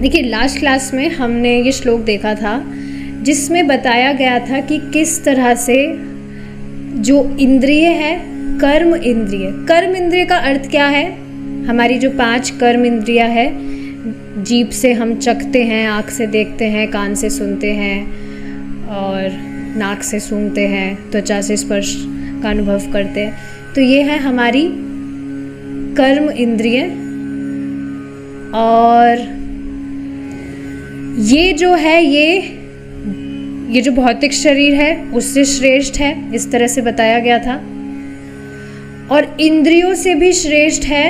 देखिए last class में हमने ये श्लोक देखा था जिसमें बताया गया था कि किस तरह से जो इंद्रिय है, कर्म इंद्रिय का अर्थ क्या है? हमारी जो 5 कर्म इंद्रिया है, जीभ से हम चखते हैं, आँख से देखते हैं, कान से सुनते हैं और नाक से सूंघते हैं, त्वचा से स्पर्श का अनुभव करते हैं। तो ये है हमारी कर्म इंद्रिय। और ये जो है ये जो भौतिक शरीर है उससे श्रेष्ठ है, इस तरह से बताया गया था। और इंद्रियों से भी श्रेष्ठ है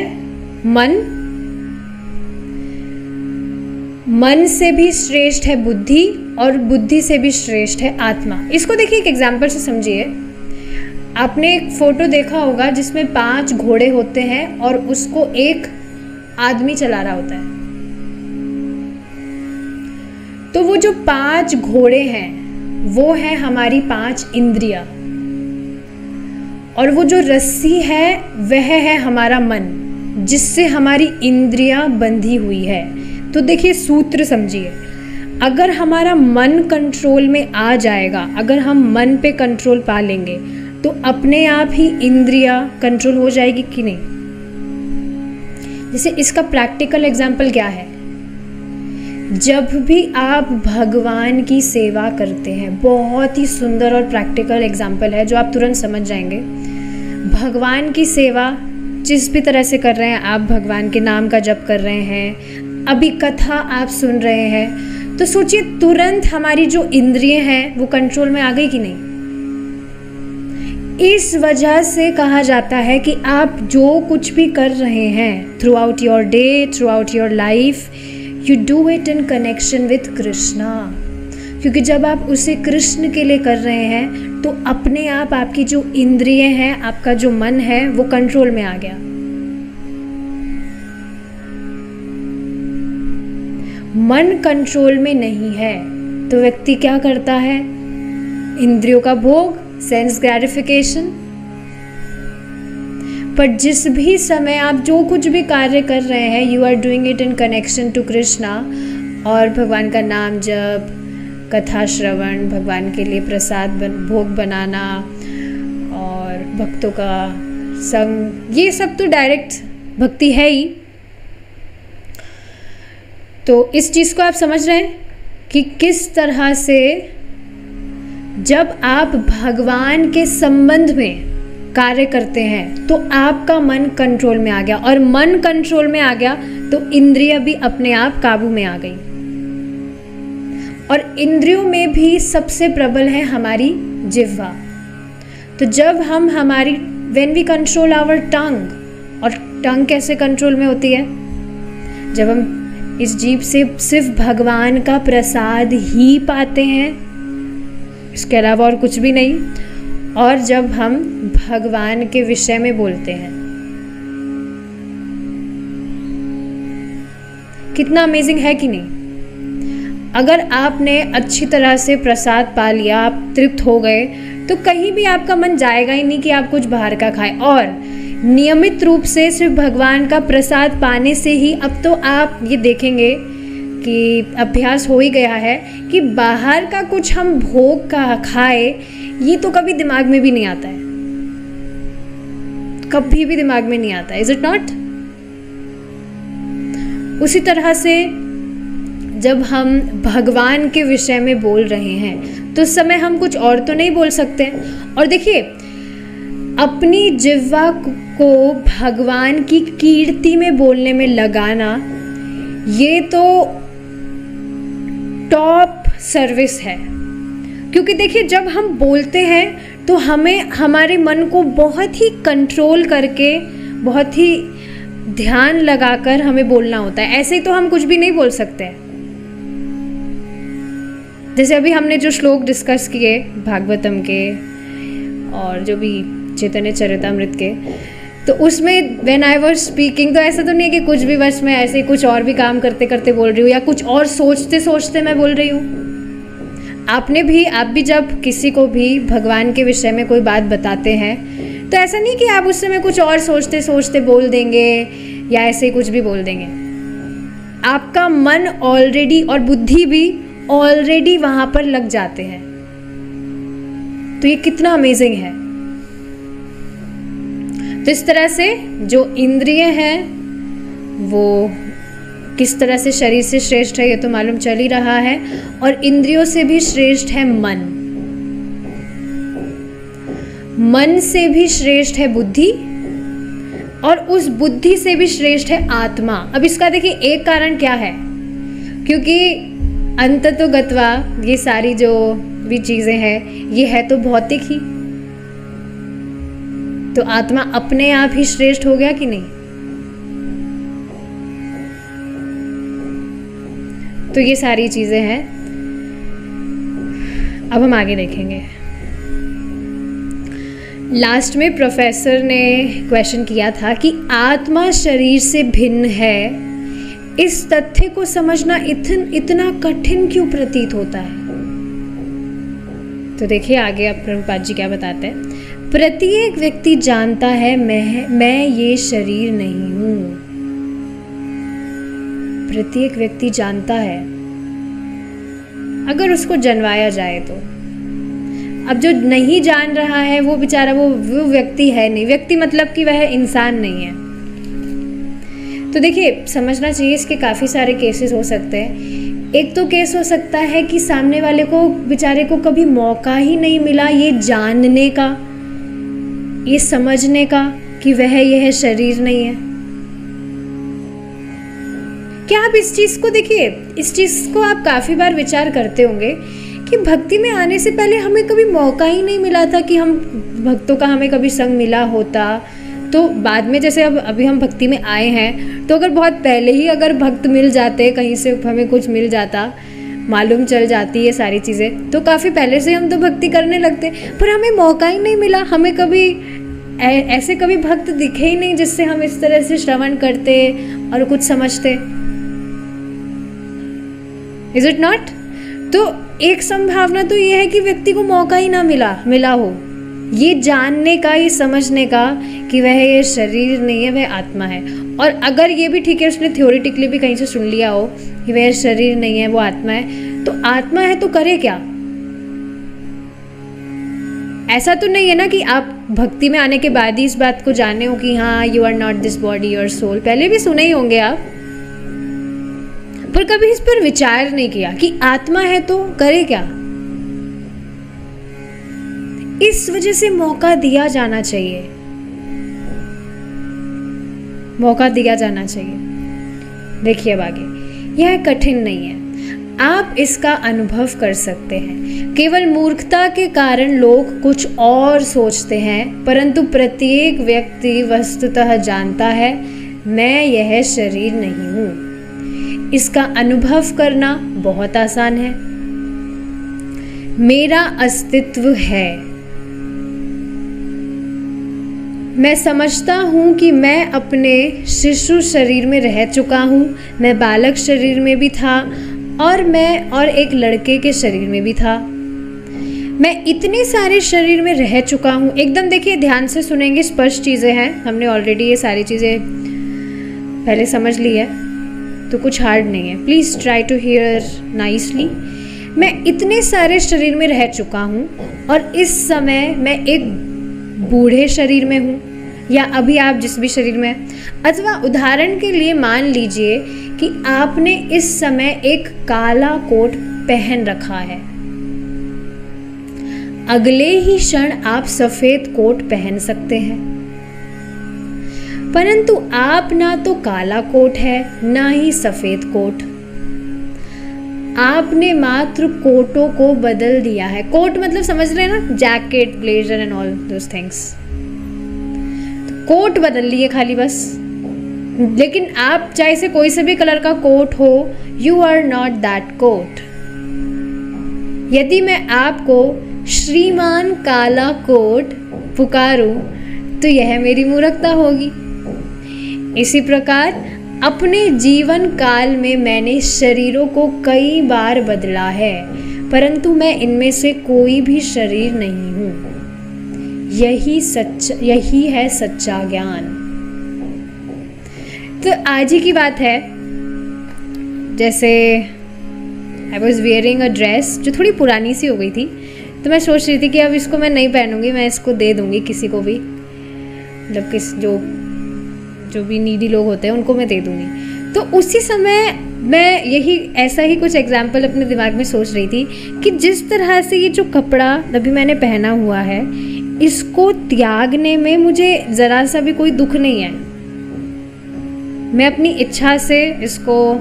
मन से भी श्रेष्ठ है बुद्धि, और बुद्धि से भी श्रेष्ठ है आत्मा। इसको देखिए एक एग्जाम्पल से समझिए। आपने एक फोटो देखा होगा जिसमें 5 घोड़े होते हैं और उसको एक आदमी चला रहा होता है। तो वो जो 5 घोड़े हैं वो है हमारी 5 इंद्रियां, और वो जो रस्सी है वह है हमारा मन, जिससे हमारी इंद्रियां बंधी हुई है। तो देखिए सूत्र समझिए, अगर हमारा मन कंट्रोल में आ जाएगा, अगर हम मन पे कंट्रोल पा लेंगे तो अपने आप ही इंद्रियां कंट्रोल हो जाएगी कि नहीं। जैसे इसका प्रैक्टिकल एग्जाम्पल क्या है? जब भी आप भगवान की सेवा करते हैं, बहुत ही सुंदर और प्रैक्टिकल एग्जाम्पल है जो आप तुरंत समझ जाएंगे। भगवान की सेवा जिस भी तरह से कर रहे हैं, आप भगवान के नाम का जप कर रहे हैं, अभी कथा आप सुन रहे हैं, तो सोचिए तुरंत हमारी जो इंद्रिय हैं वो कंट्रोल में आ गई कि नहीं। इस वजह से कहा जाता है कि आप जो कुछ भी कर रहे हैं through out your day, through out your life, you do it in connection with Krishna. क्योंकि जब आप उसे कृष्ण के लिए कर रहे हैं तो अपने आप आपकी जो इंद्रिय हैं, आपका जो मन है वो कंट्रोल में आ गया। मन कंट्रोल में नहीं है तो व्यक्ति क्या करता है? इंद्रियों का भोग, सेंस ग्रेटिफिकेशन। पर जिस भी समय आप जो कुछ भी कार्य कर रहे हैं, you are doing it in connection to Krishna, और भगवान का नाम जप, कथा श्रवण, भगवान के लिए प्रसाद भोग बनाना और भक्तों का संग, ये सब तो डायरेक्ट भक्ति है ही। तो इस चीज़ को आप समझ रहे हैं कि किस तरह से जब आप भगवान के संबंध में कार्य करते हैं तो आपका मन कंट्रोल में आ गया, और मन कंट्रोल में आ गया तो इंद्रियां भी अपने आप काबू में आ गई। और इंद्रियों में भी सबसे प्रबल है हमारी जिह्वा। तो जब हम हमारी when we control our tongue, और टंग कैसे कंट्रोल में होती है? जब हम इस जीभ से सिर्फ भगवान का प्रसाद ही पाते हैं, इसके अलावा और कुछ भी नहीं, और जब हम भगवान के विषय में बोलते हैं। कितना अमेजिंग है कि नहीं? अगर आपने अच्छी तरह से प्रसाद पा लिया, आप तृप्त हो गए, तो कहीं भी आपका मन जाएगा ही नहीं कि आप कुछ बाहर का खाएं। और नियमित रूप से सिर्फ भगवान का प्रसाद पाने से ही अब तो आप ये देखेंगे कि अभ्यास हो ही गया है कि बाहर का कुछ हम भोग का खाए, ये तो कभी दिमाग में भी नहीं आता है, कभी भी दिमाग में नहीं आता है। Is it not? उसी तरह से जब हम भगवान के विषय में बोल रहे हैं तो उस समय हम कुछ और तो नहीं बोल सकते। और देखिए, अपनी जिह्वा को भगवान की कीर्ति में बोलने में लगाना, ये तो टॉप सर्विस है। क्योंकि देखिए, जब हम बोलते हैं तो हमें हमारे मन को बहुत ही कंट्रोल करके, बहुत ही ध्यान लगाकर हमें बोलना होता है। ऐसे ही तो हम कुछ भी नहीं बोल सकते। जैसे अभी हमने जो श्लोक डिस्कस किए भागवतम के और जो भी चैतन्य चरितामृत के, तो उसमें व्हेन आई वाज स्पीकिंग, तो ऐसा तो नहीं है कि कुछ भी वर्ष में ऐसे कुछ और भी काम करते करते बोल रही हूँ या कुछ और सोचते सोचते मैं बोल रही हूँ। आप भी जब किसी को भी भगवान के विषय में कोई बात बताते हैं तो ऐसा नहीं कि आप उस समय कुछ और सोचते सोचते बोल देंगे या ऐसे ही कुछ भी बोल देंगे। आपका मन ऑलरेडी और बुद्धि भी ऑलरेडी वहां पर लग जाते हैं। तो ये कितना अमेजिंग है। तो इस तरह से जो इंद्रिय हैं वो किस तरह से शरीर से श्रेष्ठ है ये तो मालूम चल ही रहा है, और इंद्रियों से भी श्रेष्ठ है मन, मन से भी श्रेष्ठ है बुद्धि, और उस बुद्धि से भी श्रेष्ठ है आत्मा। अब इसका देखिए एक कारण क्या है, क्योंकि अंततो गत्वा ये सारी जो भी चीजें हैं ये है तो भौतिक ही, तो आत्मा अपने आप ही श्रेष्ठ हो गया कि नहीं। तो ये सारी चीजें हैं। अब हम आगे देखेंगे। लास्ट में प्रोफेसर ने क्वेश्चन किया था कि आत्मा शरीर से भिन्न है, इस तथ्य को समझना इतना कठिन क्यों प्रतीत होता है। तो देखिए आगे अब प्रभुपाद जी क्या बताते हैं। प्रत्येक व्यक्ति जानता है मैं ये शरीर नहीं हूं। प्रत्येक व्यक्ति जानता है, अगर उसको जनवाया जाए तो। अब जो नहीं जान रहा है वो बेचारा वो व्यक्ति है नहीं। व्यक्ति मतलब कि वह इंसान नहीं है। तो देखिए समझना चाहिए, इसके काफ़ी सारे केसेस हो सकते हैं। एक तो केस हो सकता है कि सामने वाले को बेचारे को कभी मौका ही नहीं मिला ये जानने का, ये समझने का कि वह यह शरीर नहीं है। क्या आप इस चीज़ को देखिए, इस चीज़ को आप काफ़ी बार विचार करते होंगे कि भक्ति में आने से पहले हमें कभी मौका ही नहीं मिला था कि हम भक्तों का हमें कभी संग मिला होता। तो बाद में जैसे अब अभी हम भक्ति में आए हैं, तो अगर बहुत पहले ही अगर भक्त मिल जाते, कहीं से हमें कुछ मिल जाता, मालूम चल जाती ये सारी चीज़ें, तो काफ़ी पहले से हम तो भक्ति करने लगते। पर हमें मौका ही नहीं मिला, हमें कभी ऐसे कभी भक्त दिखे ही नहीं जिससे हम इस तरह से श्रवण करते और कुछ समझते। Is it not? तो एक संभावना तो ये है कि व्यक्ति को मौका ही ना मिला हो ये जानने का, ये समझने का कि वह ये शरीर नहीं है, वह आत्मा है। और अगर ये भी ठीक है, उसने थ्योरेटिकली भी कहीं से सुन लिया हो कि वह शरीर नहीं है, वो आत्मा है, तो आत्मा है तो करे क्या? ऐसा तो नहीं है ना कि आप भक्ति में आने के बाद ही इस बात को जाने हो कि हाँ you are not this body your soul. पहले भी सुने ही होंगे आप, पर कभी इस पर विचार नहीं किया कि आत्मा है तो करे क्या। इस वजह से मौका दिया जाना चाहिए, मौका दिया जाना चाहिए। देखिए अब आगे, यह कठिन नहीं है, आप इसका अनुभव कर सकते हैं। केवल मूर्खता के कारण लोग कुछ और सोचते हैं, परंतु प्रत्येक व्यक्ति वस्तुतः जानता है मैं यह शरीर नहीं हूं। इसका अनुभव करना बहुत आसान है। मेरा अस्तित्व है। मैं समझता हूँ कि मैं अपने शिशु शरीर में रह चुका हूँ, मैं बालक शरीर में भी था और एक लड़के के शरीर में भी था। मैं इतने सारे शरीर में रह चुका हूँ। एकदम देखिए ध्यान से सुनेंगे, स्पष्ट चीज़ें हैं, हमने ऑलरेडी ये सारी चीज़ें पहले समझ ली है, तो कुछ हार्ड नहीं है। Please try to hear nicely. मैं इतने सारे शरीर में रह चुका हूँ और इस समय मैं एक बूढ़े शरीर में हूँ, या अभी आप जिस भी शरीर में हैं, अथवा उदाहरण के लिए मान लीजिए कि आपने इस समय एक काला कोट पहन रखा है, अगले ही क्षण आप सफेद कोट पहन सकते हैं। परंतु आप ना तो काला कोट है ना ही सफेद कोट, आपने मात्र कोटों को बदल दिया है। कोट मतलब समझ रहे हैं ना, jacket, blazer and all those things. Coat बदल लिए खाली बस, लेकिन आप चाहे से कोई से भी कलर का कोट हो, you are not that coat. यदि मैं आपको श्रीमान काला कोट पुकारूं तो यह मेरी मूर्खता होगी। इसी प्रकार अपने जीवन काल में मैंने शरीरों को कई बार बदला है, परंतु मैं इनमें से कोई भी शरीर नहीं हूं। यही है सच्चा ज्ञान। तो आज ही की बात है जैसे I was wearing a dress जो थोड़ी पुरानी सी हो गई थी, तो मैं सोच रही थी कि अब इसको मैं नहीं पहनूंगी, मैं इसको दे दूंगी किसी को भी, मतलब जो भी नीडी लोग होते हैं उनको मैं दे दूंगी। तो उसी समय मैं यही ऐसा ही कुछ एग्जाम्पल अपने दिमाग में सोच रही थी कि जिस तरह से ये जो कपड़ा अभी मैंने पहना हुआ है, इसको त्यागने में मुझे ज़रा सा भी कोई दुख नहीं है। मैं अपनी इच्छा से इसको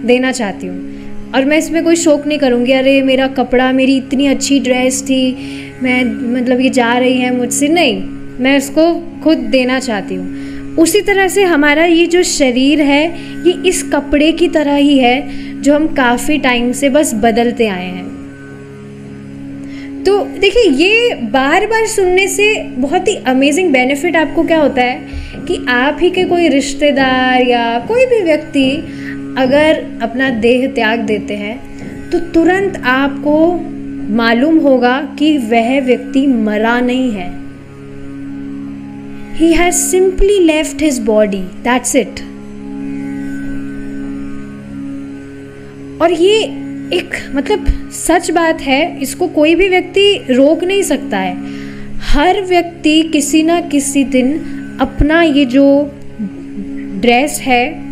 देना चाहती हूँ और मैं इसमें कोई शौक नहीं करूँगी, अरे मेरा कपड़ा, मेरी इतनी अच्छी ड्रेस थी, मैं मतलब ये जा रही है मुझसे, नहीं, मैं इसको खुद देना चाहती हूँ। उसी तरह से हमारा ये जो शरीर है, ये इस कपड़े की तरह ही है जो हम काफ़ी टाइम से बस बदलते आए हैं। तो देखिए, ये बार बार सुनने से बहुत ही अमेजिंग बेनिफिट आपको क्या होता है कि आप ही के कोई रिश्तेदार या कोई भी व्यक्ति अगर अपना देह त्याग देते हैं तो तुरंत आपको मालूम होगा कि वह व्यक्ति मरा नहीं है। He has simply left his body, that's it. और ये एक मतलब सच बात है, इसको कोई भी व्यक्ति रोक नहीं सकता है। हर व्यक्ति किसी ना किसी दिन अपना ये जो ड्रेस है,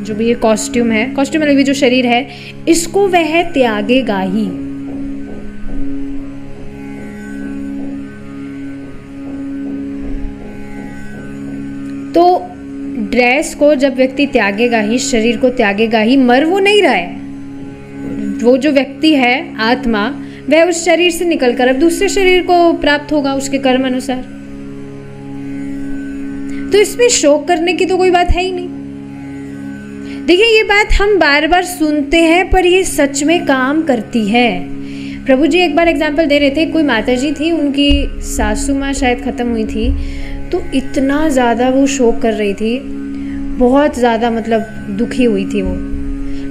जो भी ये कॉस्ट्यूम मतलब ये जो शरीर है, इसको वह त्यागेगा ही। तो ड्रेस को जब व्यक्ति त्यागेगा ही, शरीर को त्यागेगा ही, मर वो नहीं रहा है। वो जो व्यक्ति है आत्मा, वह उस शरीर से निकलकर अब दूसरे शरीर को प्राप्त होगा उसके कर्म अनुसार। तो इसमें शोक करने की तो कोई बात है ही नहीं। देखिए, ये बात हम बार बार सुनते हैं पर ये सच में काम करती है। प्रभु जी एक बार एग्जाम्पल दे रहे थे, कोई माता जी थी, उनकी सासू माँ शायद ख़त्म हुई थी, तो इतना ज़्यादा वो शोक कर रही थी, बहुत ज़्यादा मतलब दुखी हुई थी वो।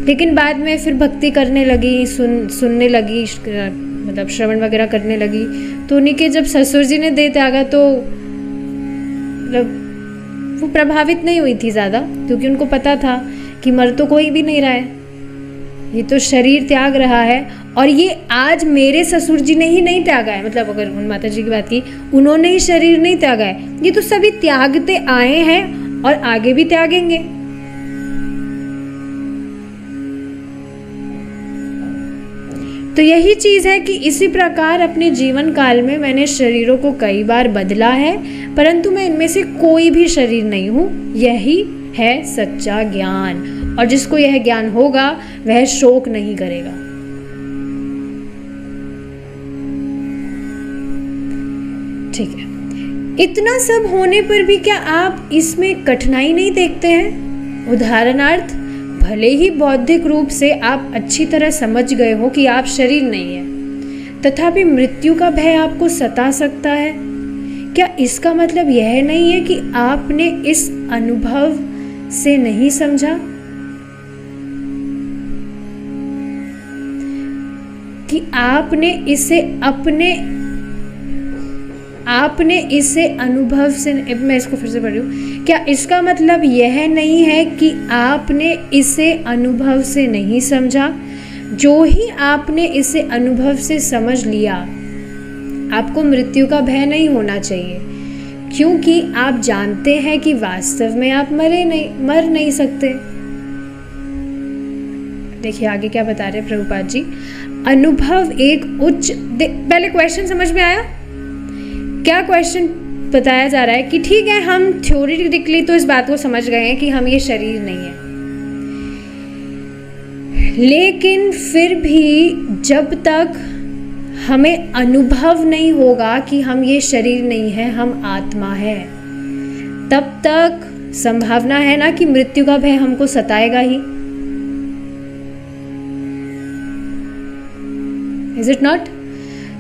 लेकिन बाद में फिर भक्ति करने लगी, सुनने लगी, मतलब श्रवण वगैरह करने लगी। तो उन्हीं के जब ससुर जी ने दे त्यागा तो मतलब वो प्रभावित नहीं हुई थी ज़्यादा, क्योंकि उनको पता था कि मर तो कोई भी नहीं रहा है, ये तो शरीर त्याग रहा है। और ये आज मेरे ससुर जी ने ही नहीं त्यागा है, मतलब अगर उन माता जी की बात की, उन्होंने ही शरीर नहीं त्यागा है, ये तो सभी त्यागते आए हैं और आगे भी त्यागेंगे। तो यही चीज़ है कि इसी प्रकार अपने जीवन काल में मैंने शरीरों को कई बार बदला है, परंतु मैं इनमें से कोई भी शरीर नहीं हूँ। यही है सच्चा ज्ञान, और जिसको यह ज्ञान होगा वह शोक नहीं करेगा। ठीक है, इतना सब होने पर भी क्या आप इसमें कठिनाई नहीं देखते हैं? उदाहरणार्थ, भले ही बौद्धिक रूप से आप अच्छी तरह समझ गए हो कि आप शरीर नहीं है, तथापि मृत्यु का भय आपको सता सकता है। क्या इसका मतलब यह नहीं है कि आपने इस अनुभव से नहीं समझा कि आपने इसे अनुभव से, मैं इसको फिर से पढ़ रही हूँ, क्या इसका मतलब यह नहीं है कि आपने इसे अनुभव से नहीं समझा? जो ही आपने इसे अनुभव से समझ लिया, आपको मृत्यु का भय नहीं होना चाहिए, क्योंकि आप जानते हैं कि वास्तव में आप मर नहीं सकते। देखिए आगे क्या बता रहे हैं प्रभुपाद जी। अनुभव एक उच्च, पहले क्वेश्चन समझ में आया? क्या क्वेश्चन बताया जा रहा है कि ठीक है, हम थ्योरेटिकली तो इस बात को समझ गए हैं कि हम ये शरीर नहीं है, लेकिन फिर भी जब तक हमें अनुभव नहीं होगा कि हम ये शरीर नहीं है, हम आत्मा है, तब तक संभावना है ना कि मृत्यु का भय हमको सताएगा ही। Is it not?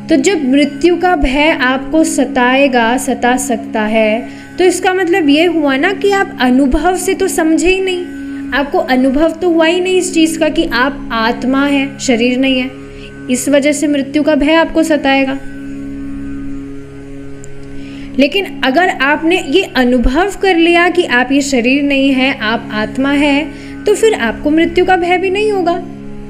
तो जब मृत्यु का भय आपको सता सकता है, तो इसका मतलब ये हुआ ना कि आप अनुभव से तो समझे ही नहीं, आपको अनुभव तो हुआ ही नहीं इस चीज़ का कि आप आत्मा है, शरीर नहीं है। इस वजह से मृत्यु का भय आपको सताएगा। लेकिन अगर आपने ये अनुभव कर लिया कि आप ये शरीर नहीं है, आप आत्मा है, तो फिर आपको मृत्यु का भय भी नहीं होगा,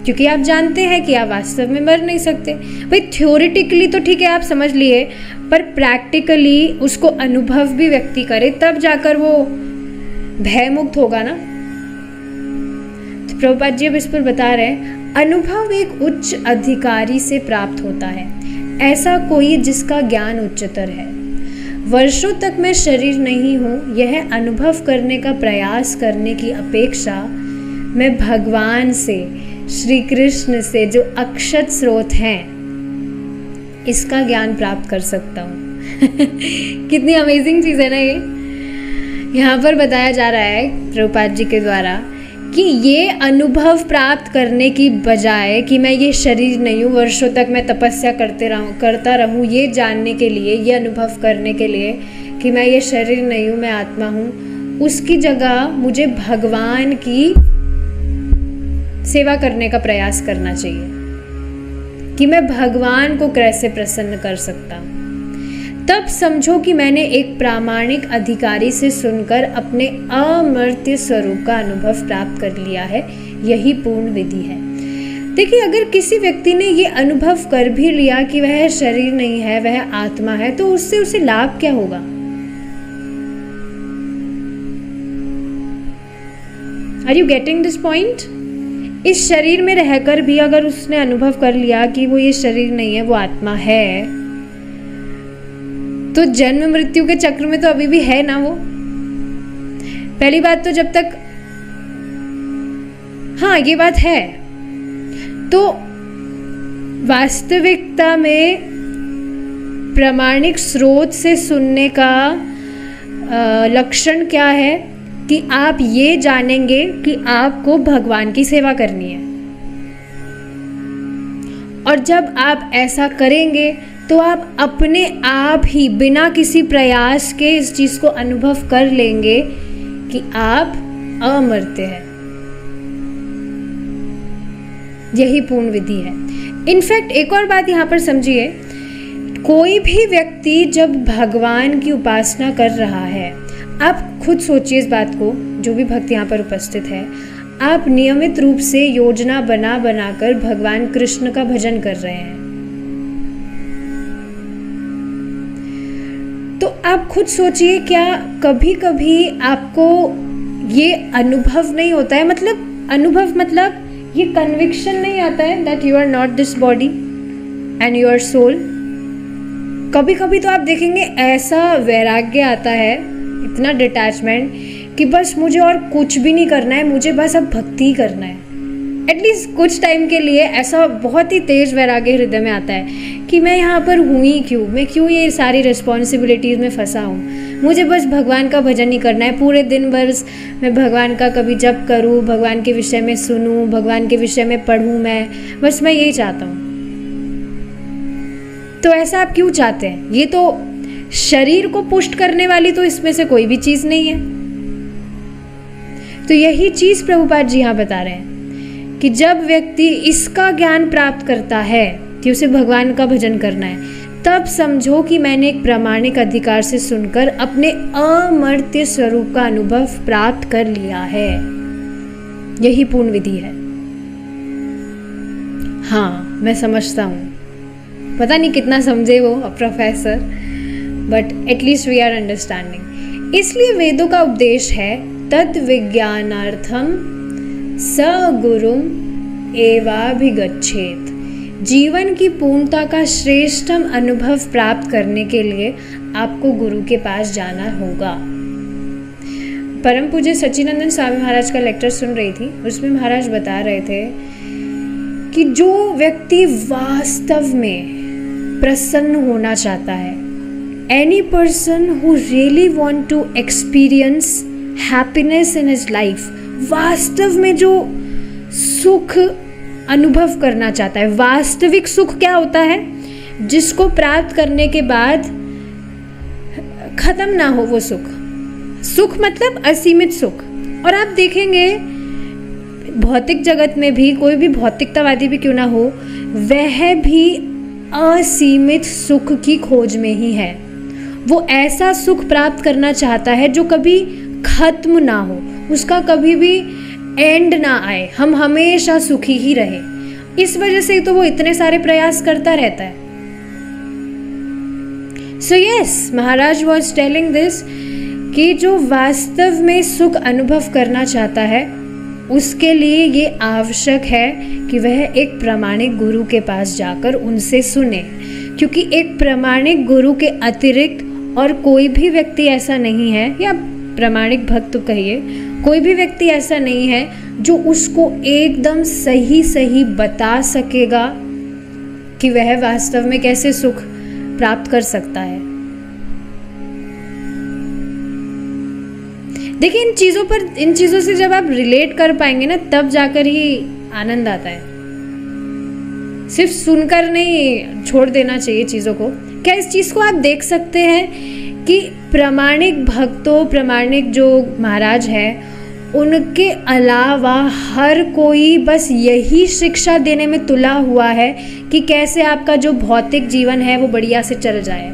क्योंकि आप जानते हैं कि आप वास्तव में मर नहीं सकते। भाई थ्योरेटिकली तो ठीक है, आप समझ लिए, पर प्रैक्टिकली उसको अनुभव भी व्यक्ति करे तब जाकर वो भय मुक्त होगा ना। तो प्रभुपाद जी अब इस पर बता रहे हैं, अनुभव एक उच्च अधिकारी से प्राप्त होता है, ऐसा कोई जिसका ज्ञान उच्चतर है। वर्षों तक मैं शरीर नहीं हूँ, यह अनुभव करने का प्रयास करने की अपेक्षा मैं भगवान से, श्री कृष्ण से, जो अक्षत स्रोत हैं, इसका ज्ञान प्राप्त कर सकता हूँ। कितनी अमेजिंग चीज़ है ना ये। यहाँ पर बताया जा रहा है प्रभुपाद जी के द्वारा कि ये अनुभव प्राप्त करने की बजाय कि मैं ये शरीर नहीं हूँ, वर्षों तक मैं तपस्या करता रहूँ ये जानने के लिए, ये अनुभव करने के लिए कि मैं ये शरीर नहीं हूँ, मैं आत्मा हूँ, उसकी जगह मुझे भगवान की सेवा करने का प्रयास करना चाहिए कि मैं भगवान को कैसे प्रसन्न कर सकता हूँ। तब समझो कि मैंने एक प्रामाणिक अधिकारी से सुनकर अपने अमर्त्य स्वरूप का अनुभव प्राप्त कर लिया है, यही पूर्ण विधि है। देखिए, अगर किसी व्यक्ति ने ये अनुभव कर भी लिया कि वह शरीर नहीं है, वह आत्मा है, तो उससे उसे लाभ क्या होगा? Are you getting this point? इस शरीर में रहकर भी अगर उसने अनुभव कर लिया कि वो ये शरीर नहीं है, वो आत्मा है, तो जन्म मृत्यु के चक्र में तो अभी भी है ना वो। पहली बात तो जब तक, हाँ ये बात है, तो वास्तविकता में प्रामाणिक स्रोत से सुनने का लक्षण क्या है कि आप ये जानेंगे कि आपको भगवान की सेवा करनी है, और जब आप ऐसा करेंगे तो आप अपने आप ही बिना किसी प्रयास के इस चीज को अनुभव कर लेंगे कि आप अमर्त्य हैं। यही पूर्ण विधि है। इनफैक्ट एक और बात यहाँ पर समझिए, कोई भी व्यक्ति जब भगवान की उपासना कर रहा है, आप खुद सोचिए इस बात को, जो भी भक्त यहाँ पर उपस्थित है, आप नियमित रूप से योजना बना बनाकर भगवान कृष्ण का भजन कर रहे हैं, तो आप खुद सोचिए, क्या कभी कभी आपको ये अनुभव नहीं होता है? मतलब अनुभव मतलब ये कन्विक्शन नहीं आता है that you are not this body and your soul. कभी कभी तो आप देखेंगे ऐसा वैराग्य आता है, इतना डिटैचमेंट कि बस मुझे और कुछ भी नहीं करना है, मुझे बस अब भक्ति ही करना है। एटलीस्ट कुछ टाइम के लिए ऐसा बहुत ही तेज वैराग्य हृदय में आता है कि मैं यहाँ पर हूँ ही क्यों, मैं क्यों ये सारी रिस्पॉन्सिबिलिटीज़ में फंसा हूँ, मुझे बस भगवान का भजन ही करना है। पूरे दिन बस मैं भगवान का कभी जप करूँ, भगवान के विषय में सुनूँ, भगवान के विषय में पढ़ूँ, मैं यही चाहता हूँ। तो ऐसा आप क्यों चाहते हैं? ये तो शरीर को पुष्ट करने वाली तो इसमें से कोई भी चीज़ नहीं है। तो यही चीज़ प्रभुपाद जी यहाँ बता रहे हैं कि जब व्यक्ति इसका ज्ञान प्राप्त करता है कि उसे भगवान का भजन करना है, तब समझो कि मैंने एक प्रामाणिक अधिकार से सुनकर अपने अमर्त्य स्वरूप का अनुभव प्राप्त कर लिया है। यही पूर्ण विधि है। हाँ, मैं समझता हूँ, पता नहीं कितना समझे वो professor, but at least we are understanding. इसलिए वेदों का उपदेश है, तद विज्ञानार्थम स गुरुम एवाभिगच्छेत। जीवन की पूर्णता का श्रेष्ठतम अनुभव प्राप्त करने के लिए आपको गुरु के पास जाना होगा। परम पूज्य सच्चिदानंद स्वामी महाराज का लेक्चर सुन रही थी, उसमें महाराज बता रहे थे कि जो व्यक्ति वास्तव में प्रसन्न होना चाहता है, any person who really want to experience happiness in his life, वास्तव में जो सुख अनुभव करना चाहता है, वास्तविक सुख क्या होता है? जिसको प्राप्त करने के बाद खत्म ना हो वो सुख। सुख मतलब असीमित सुख। और आप देखेंगे भौतिक जगत में भी, कोई भी भौतिकतावादी भी क्यों ना हो, वह भी असीमित सुख की खोज में ही है। वो ऐसा सुख प्राप्त करना चाहता है जो कभी खत्म ना हो, उसका कभी भी एंड ना आए, हम हमेशा सुखी ही रहे। इस वजह से तो वो इतने सारे प्रयास करता रहता है। So yes, Maharaj was telling this कि जो वास्तव में सुख अनुभव करना चाहता है उसके लिए ये आवश्यक है कि वह एक प्रामाणिक गुरु के पास जाकर उनसे सुने, क्योंकि एक प्रामाणिक गुरु के अतिरिक्त और कोई भी व्यक्ति ऐसा नहीं है, या प्रामाणिक भक्त कहिए, कोई भी व्यक्ति ऐसा नहीं है जो उसको एकदम सही सही बता सकेगा कि वह वास्तव में कैसे सुख प्राप्त कर सकता है। देखिए, इन चीज़ों से जब आप रिलेट कर पाएंगे ना, तब जाकर ही आनंद आता है। सिर्फ सुनकर नहीं छोड़ देना चाहिए चीज़ों को। क्या इस चीज़ को आप देख सकते हैं कि प्रामाणिक भक्तों, प्रामाणिक जो महाराज है, उनके अलावा हर कोई बस यही शिक्षा देने में तुला हुआ है कि कैसे आपका जो भौतिक जीवन है वो बढ़िया से चल जाए।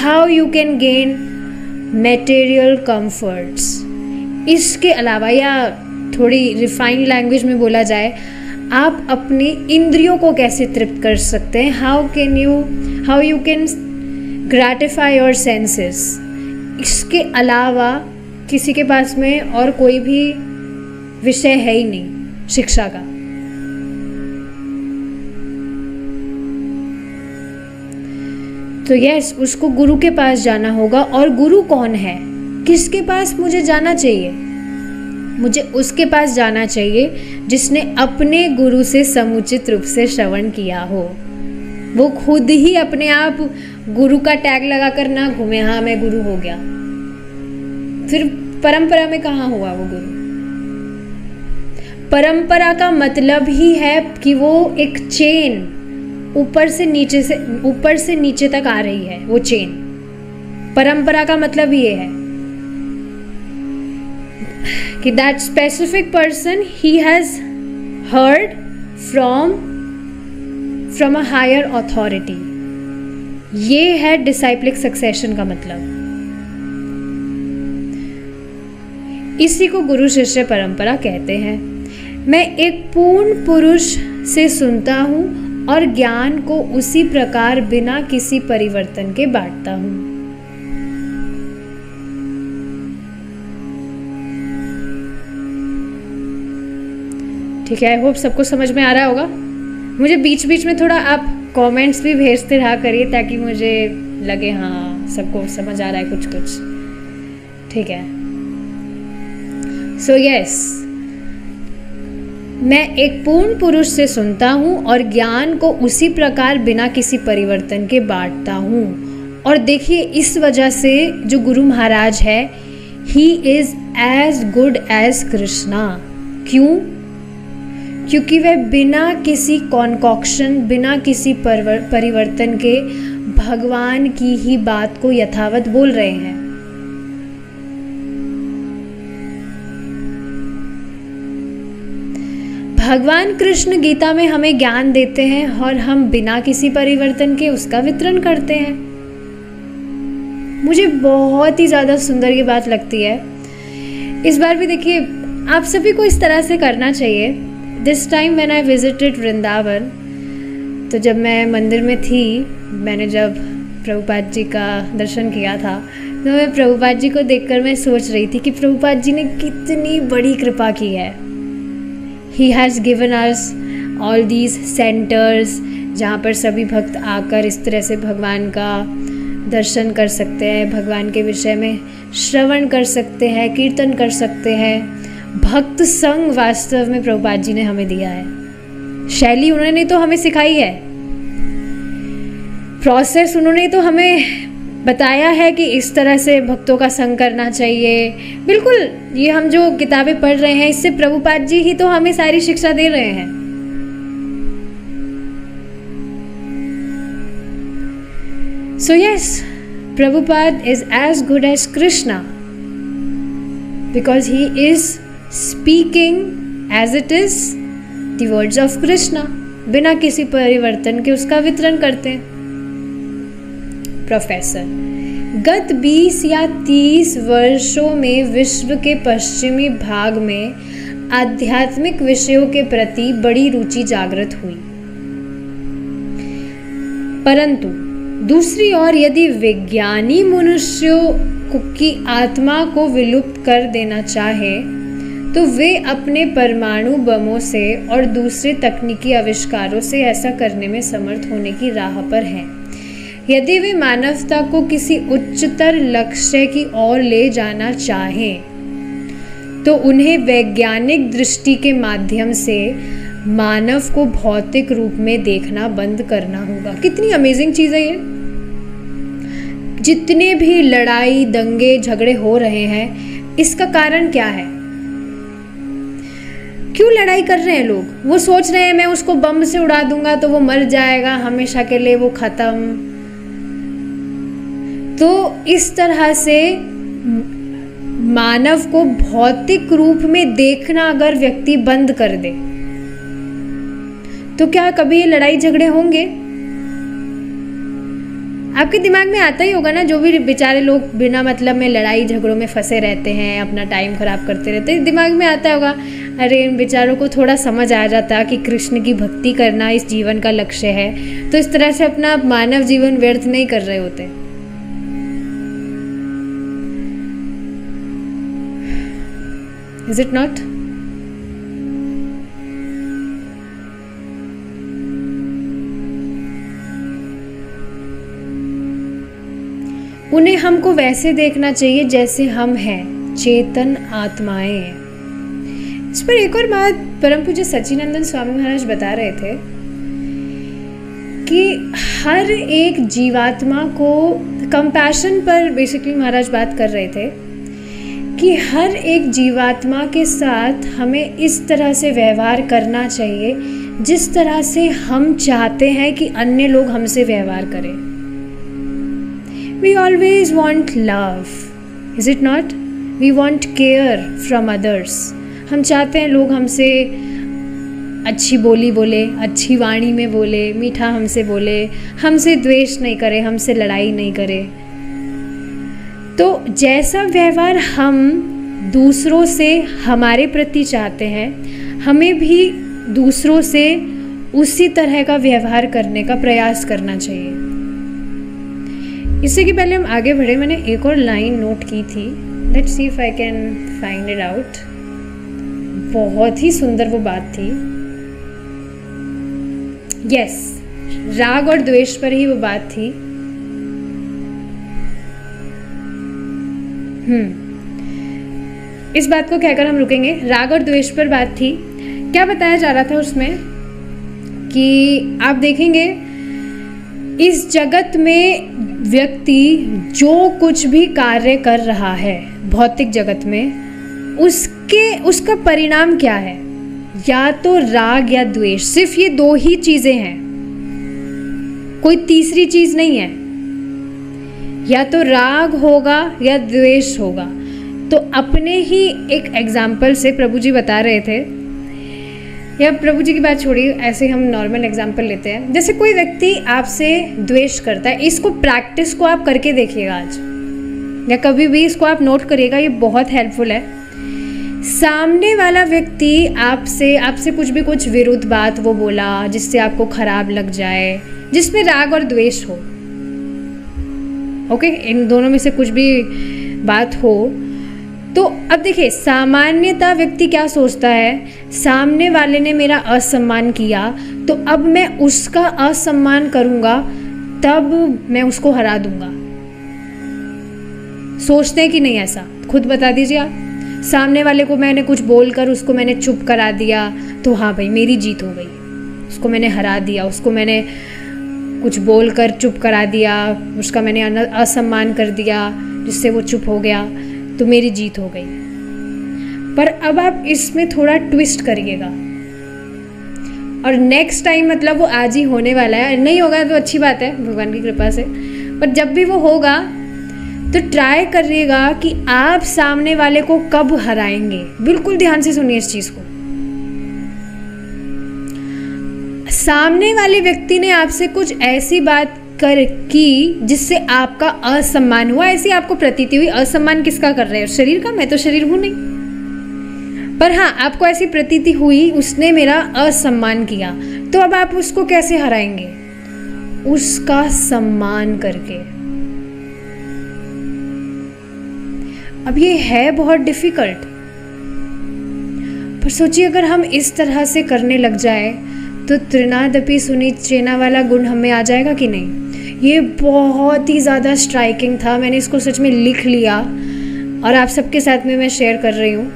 How you can gain material comforts. इसके अलावा, या थोड़ी रिफाइंड लैंग्वेज में बोला जाए, आप अपनी इंद्रियों को कैसे तृप्त कर सकते हैं। How you can gratify your senses. इसके अलावा किसी के पास में और कोई भी विषय है ही नहीं शिक्षा का। तो यस, उसको गुरु के पास जाना होगा। और गुरु कौन है, किसके पास मुझे जाना चाहिए? मुझे उसके पास जाना चाहिए जिसने अपने गुरु से समुचित रूप से श्रवण किया हो। वो खुद ही अपने आप गुरु का टैग लगाकर ना घूमे, हाँ मैं गुरु हो गया। फिर परंपरा में कहाँ हुआ वो गुरु? परंपरा का मतलब ही है कि वो एक चेन ऊपर से नीचे तक आ रही है। वो चेन, परंपरा का मतलब ये है कि that specific person he has heard from a higher authority. ये है डिसाइप्लिक सक्सेशन का मतलब। इसी को गुरु शिष्य परंपरा कहते हैं। मैं एक पूर्ण पुरुष से सुनता हूँ और ज्ञान को उसी प्रकार बिना किसी परिवर्तन के बांटता हूँ। ठीक है, आई होप सबको समझ में आ रहा होगा। मुझे बीच बीच में थोड़ा आप कमेंट्स भी भेजते रहा करिए ताकि मुझे लगे हाँ सबको समझ आ रहा है कुछ कुछ। ठीक है, सो यस, मैं एक पूर्ण पुरुष से सुनता हूँ और ज्ञान को उसी प्रकार बिना किसी परिवर्तन के बांटता हूँ। और देखिए, इस वजह से जो गुरु महाराज है, he is as good as Krishna. क्यों? क्योंकि वह बिना किसी कॉन्कॉक्शन, बिना किसी परिवर्तन के भगवान की ही बात को यथावत बोल रहे हैं। भगवान कृष्ण गीता में हमें ज्ञान देते हैं और हम बिना किसी परिवर्तन के उसका वितरण करते हैं। मुझे बहुत ही ज़्यादा सुंदर ये बात लगती है। इस बार भी देखिए, आप सभी को इस तरह से करना चाहिए। This time when I visited Vrindavan, तो जब मैं मंदिर में थी, मैंने जब प्रभुपाद जी का दर्शन किया था, तो मैं प्रभुपाद जी को देखकर मैं सोच रही थी कि प्रभुपाद जी ने कितनी बड़ी कृपा की है। He has given us all these centers जहाँ पर सभी भक्त आकर इस तरह से भगवान का दर्शन कर सकते हैं, भगवान के विषय में श्रवण कर सकते हैं, कीर्तन कर सकते हैं। भक्त संग वास्तव में प्रभुपाद जी ने हमें दिया है। शैली उन्होंने तो हमें सिखाई है, प्रोसेस उन्होंने तो हमें बताया है कि इस तरह से भक्तों का संग करना चाहिए। बिल्कुल, ये हम जो किताबें पढ़ रहे हैं, इससे प्रभुपाद जी ही तो हमें सारी शिक्षा दे रहे हैं। So yes, Prabhupada is as good as Krishna because he is speaking as it is the words of Krishna, बिना किसी परिवर्तन के उसका वितरण करते हैं। प्रोफेसर, गत 20 या 30 वर्षों में विश्व के पश्चिमी भाग में आध्यात्मिक विषयों के प्रति बड़ी रुचि जागृत हुई। परंतु दूसरी ओर यदि विज्ञानी मनुष्यों की आत्मा को विलुप्त कर देना चाहे तो वे अपने परमाणु बमों से और दूसरे तकनीकी आविष्कारों से ऐसा करने में समर्थ होने की राह पर हैं। यदि वे मानवता को किसी उच्चतर लक्ष्य की ओर ले जाना चाहें तो उन्हें वैज्ञानिक दृष्टि के माध्यम से मानव को भौतिक रूप में देखना बंद करना होगा। कितनी अमेजिंग चीज़ है ये। जितने भी लड़ाई दंगे झगड़े हो रहे हैं, इसका कारण क्या है? क्यों लड़ाई कर रहे हैं लोग? वो सोच रहे हैं मैं उसको बम से उड़ा दूंगा तो वो मर जाएगा, हमेशा के लिए वो खत्म। तो इस तरह से मानव को भौतिक रूप में देखना अगर व्यक्ति बंद कर दे तो क्या कभी ये लड़ाई झगड़े होंगे? आपके दिमाग में आता ही होगा ना, जो भी बेचारे लोग बिना मतलब में लड़ाई झगड़ों में फंसे रहते हैं, अपना टाइम खराब करते रहते हैं, दिमाग में आता होगा अरे इन बेचारों को थोड़ा समझ आ जाता कि कृष्ण की भक्ति करना इस जीवन का लक्ष्य है, तो इस तरह से अपना मानव जीवन व्यर्थ नहीं कर रहे होते। Is it not? उन्हें हमको वैसे देखना चाहिए जैसे हम हैं, चेतन आत्माएं हैं। इस पर एक और बात परम पूज्य सच्चिदानंद स्वामी महाराज बता रहे थे कि हर एक जीवात्मा को कंपैशन पर बेसिकली महाराज बात कर रहे थे कि हर एक जीवात्मा के साथ हमें इस तरह से व्यवहार करना चाहिए जिस तरह से हम चाहते हैं कि अन्य लोग हमसे व्यवहार करें। We always want love, is it not? We want care from others. हम चाहते हैं लोग हमसे अच्छी बोली बोले, अच्छी वाणी में बोले, मीठा हमसे बोले, हमसे द्वेष नहीं करे, हमसे लड़ाई नहीं करे। तो जैसा व्यवहार हम दूसरों से हमारे प्रति चाहते हैं, हमें भी दूसरों से उसी तरह का व्यवहार करने का प्रयास करना चाहिए। इससे कि पहले हम आगे बढ़े, मैंने एक और लाइन नोट की थी। Let's see if I can find it out. बहुत ही सुंदर वो बात थी। यस, राग और द्वेष पर ही वो बात थी। इस बात को कहकर हम रुकेंगे। राग और द्वेष पर बात थी। क्या बताया जा रहा था उसमें कि आप देखेंगे इस जगत में व्यक्ति जो कुछ भी कार्य कर रहा है भौतिक जगत में, उसका परिणाम क्या है? या तो राग या द्वेष। सिर्फ ये दो ही चीजें हैं, कोई तीसरी चीज नहीं है। या तो राग होगा या द्वेष होगा। तो अपने ही एक एग्जाम्पल से प्रभु जी बता रहे थे, या प्रभु जी की बात छोड़िए, ऐसे हम नॉर्मल एग्जाम्पल लेते हैं। जैसे कोई व्यक्ति आपसे द्वेष करता है, इसको प्रैक्टिस को आप करके देखिएगा आज, या कभी भी इसको आप नोट करिएगा, ये बहुत हेल्पफुल है। सामने वाला व्यक्ति आपसे कुछ विरुद्ध बात वो बोला जिससे आपको खराब लग जाए, जिसमें राग और द्वेष हो, ओके, इन दोनों में से कुछ भी बात हो, तो अब देखिए सामान्यतः व्यक्ति क्या सोचता है, सामने वाले ने मेरा असम्मान किया तो अब मैं उसका असम्मान करूंगा, तब मैं उसको हरा दूंगा। सोचते हैं कि नहीं ऐसा? खुद बता दीजिए आप। सामने वाले को मैंने कुछ बोलकर उसको मैंने चुप करा दिया तो हाँ भाई मेरी जीत हो गई, उसको मैंने हरा दिया, उसको मैंने कुछ बोलकर चुप करा दिया, उसका मैंने असम्मान कर दिया जिससे वो चुप हो गया, तो मेरी जीत हो गई। पर अब आप इसमें थोड़ा ट्विस्ट करिएगा और नेक्स्ट टाइम, मतलब वो आज ही होने वाला है, नहीं होगा तो अच्छी बात है भगवान की कृपा से, पर जब भी वो होगा तो ट्राई करिएगा कि आप सामने वाले को कब हराएंगे। बिल्कुल ध्यान से सुनिए इस चीज को। सामने वाले व्यक्ति ने आपसे कुछ ऐसी बात की जिससे आपका असम्मान हुआ, ऐसी आपको प्रतीति हुई। असम्मान किसका कर रहे हो? शरीर का। मैं तो शरीर हूं नहीं। पर हाँ, आपको ऐसी प्रतीति हुई उसने मेरा असम्मान किया, तो अब आप उसको कैसे हराएंगे? उसका सम्मान करके। अब ये है बहुत डिफिकल्ट, पर सोचिए अगर हम इस तरह से करने लग जाए तो तृणादपि सुनिचेना वाला गुण हमें आ जाएगा कि नहीं? ये बहुत ही ज़्यादा स्ट्राइकिंग था, मैंने इसको सच में लिख लिया और आप सबके साथ में मैं शेयर कर रही हूँ।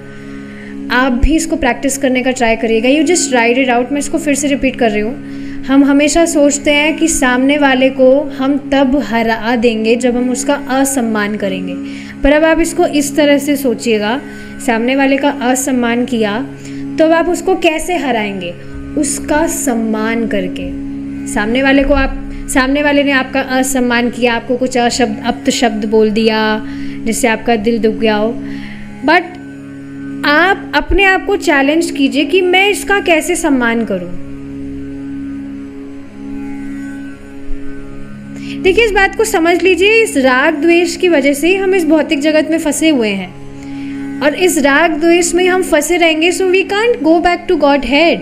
आप भी इसको प्रैक्टिस करने का ट्राई करिएगा। You just right it out. मैं इसको फिर से रिपीट कर रही हूँ। हम हमेशा सोचते हैं कि सामने वाले को हम तब हरा देंगे जब हम उसका असम्मान करेंगे, पर अब आप इसको इस तरह से सोचिएगा, सामने वाले का असम्मान किया तो अब आप उसको कैसे हराएंगे? उसका सम्मान करके। सामने वाले ने आपका असम्मान किया, आपको कुछ अपशब्द बोल दिया जिससे आपका दिल दुख गया हो, बट आप अपने आप को चैलेंज कीजिए कि मैं इसका कैसे सम्मान करूं। देखिए, इस बात को समझ लीजिए, इस राग द्वेष की वजह से ही हम इस भौतिक जगत में फंसे हुए हैं, और इस राग द्वेष में हम फंसे रहेंगे, so we can't go back to godhead.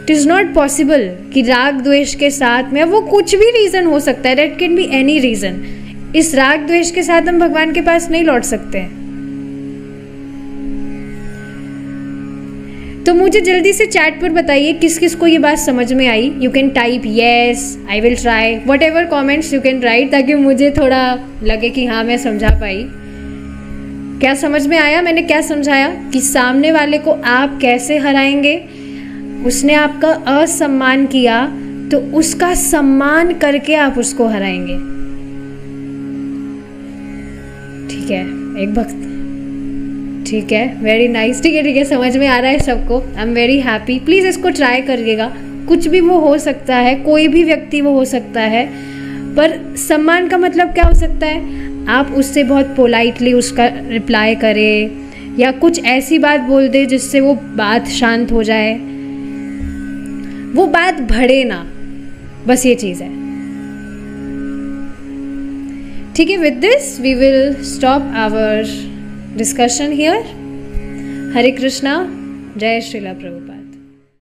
It is not possible कि राग द्वेष के साथ में, वो कुछ भी रीजन हो सकता है, that can be any reason, इस राग द्वेष के साथ हम भगवान के पास नहीं लौट सकते हैं। तो मुझे जल्दी से चैट पर बताइए किस किस को ये बात समझ में आई। You can type yes, I will try, whatever comments you can write, ताकि मुझे थोड़ा लगे कि हाँ मैं समझा पाई। क्या समझ में आया? मैंने क्या समझाया कि सामने वाले को आप कैसे हराएंगे? उसने आपका असम्मान किया तो उसका सम्मान करके आप उसको हराएंगे। ठीक है, एक भक्त, ठीक है, वेरी नाइस, ठीक है, समझ में आ रहा है सबको। I am very happy. Please इसको ट्राई करिएगा। कुछ भी वो हो सकता है, कोई भी व्यक्ति वो हो सकता है, पर सम्मान का मतलब क्या हो सकता है? आप उससे बहुत पोलाइटली उसका रिप्लाई करें या कुछ ऐसी बात बोल दे जिससे वो बात शांत हो जाए, वो बात बढ़े ना, बस ये चीज़ है। ठीक है, with this we will stop our discussion here. Hare Krishna, Jai Srila Prabhupada.